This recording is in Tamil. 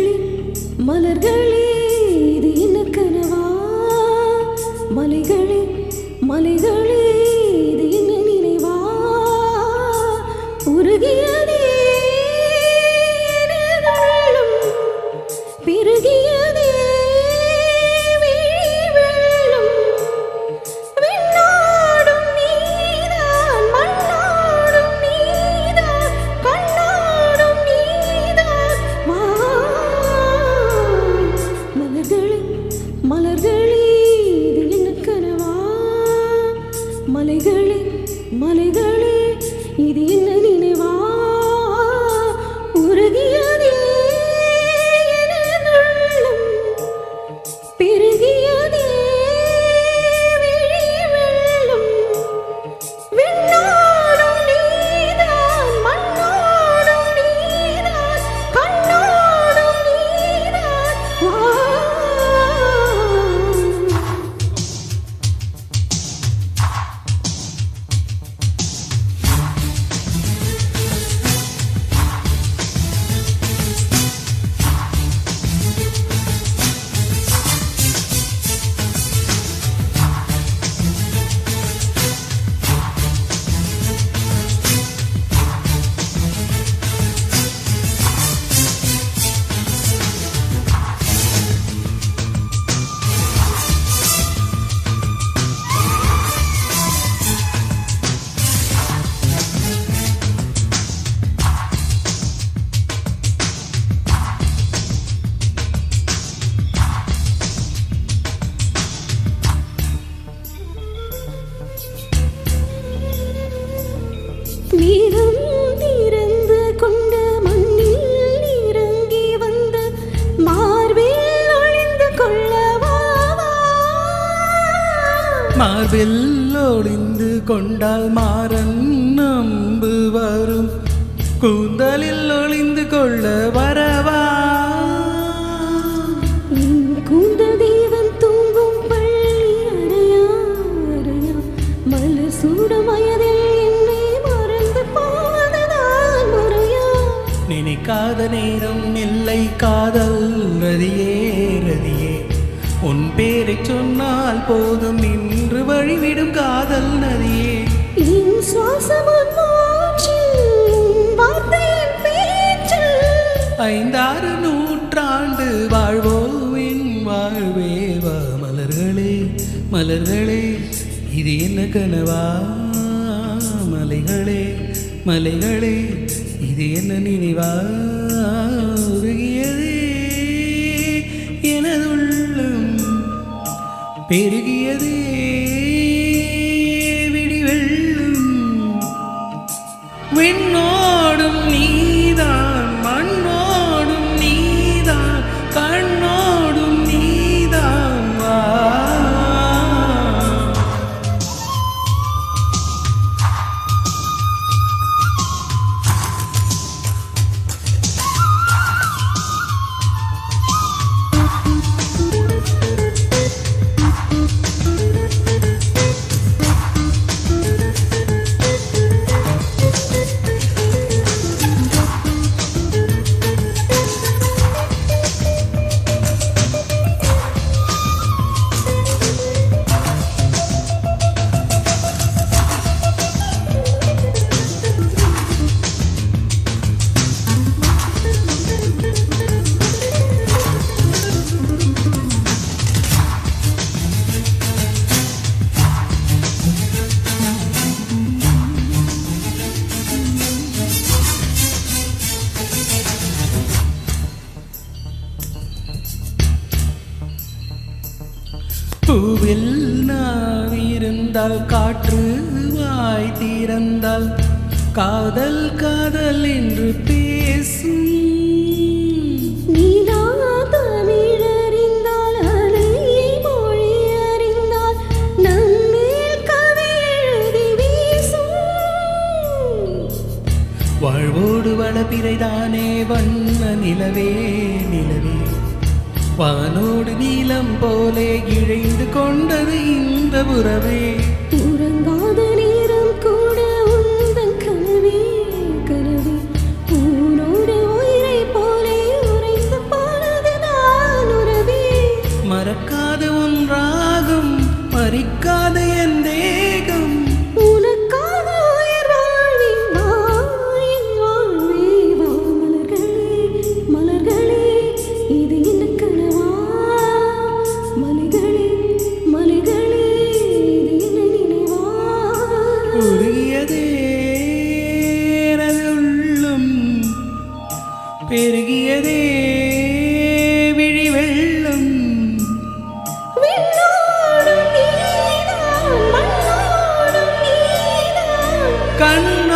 மலர்களே மலர்களே இது என்ன கனவா மலைகளே மலைகளே இது என்ன நினைவா உருகியதே எனதுள்ளம் பெருகியதே வெள்ளம் விண்ணோடும் நீதான் மண்ணோடும் நீதான் கண்ணோடும் நீதான் வா மலர்களே மலர்களே இது என்ன கனவா மலைகளே மலைகளே இது என்ன நினைவா உருகியதே எனதுள்ளம் பெருகியதே வெள்ளம் விண்ணோடும் நீதான் மண்ணோடும் நீதான் கண்ணோடும் நீதான் வா நீரம் திறந்து கொண்ட மண்ணில் இறங்கி வந்த மார்பில் ஒளிந்து கொள்ளவா மார்பில் ஒளிந்து கொண்டால் மாறன் நம்பு வரும் கூந்தலில் ஒளிந்து கொள்ள வரவா கூந்தல் தேவன் தூங்கும் பள்ளி அறையா அறையா மலர் சூடும் வயதில் என்னை மறந்து போவதுதான் முறையா நினைக்காத நேரம் இல்லை காதல் ரதியே ரதியே உன் பேரை சொன்னால் போதும் நின்று வழிவிடும் காதல் நதியே என் சுவாசமும் மூச்சில் வார்த்தையின் பேச்சில் 5-6 நூற்றாண்டு வாழ்வோவின் வாழ்வே வா மலர்களே மலர்களே இது என்ன கனவா மலைகளே மலைகளே இது என்ன நினைவா உருகியதே எனதுள்ளம் பெருகியதே விடிவெள்ளம் விண்ணோடும் நீதான் மண்ணோடும் நீதான் கண்ணோடும் நீதான் வா பூவில் நாவிருந்தால் காற்று வாய் திறந்தால் காதல் காதல் என்று பேசும் நீலா தமிழ் அறிந்தால் அலையை மொழி அறிந்தால் நம்மேல் கதை எழுதி வீசும் வாழ்வோடு வளப்பிறைதானே வண்ண நிலவே நிலவே வானோடு நீலம் போலே இழைந்து கொண்டது இந்த புறவே உறங்காத நேரம் கூட உந்தன் கனவே கனவே உன்னோடு உயிரை போலே உறைந்து போல கண்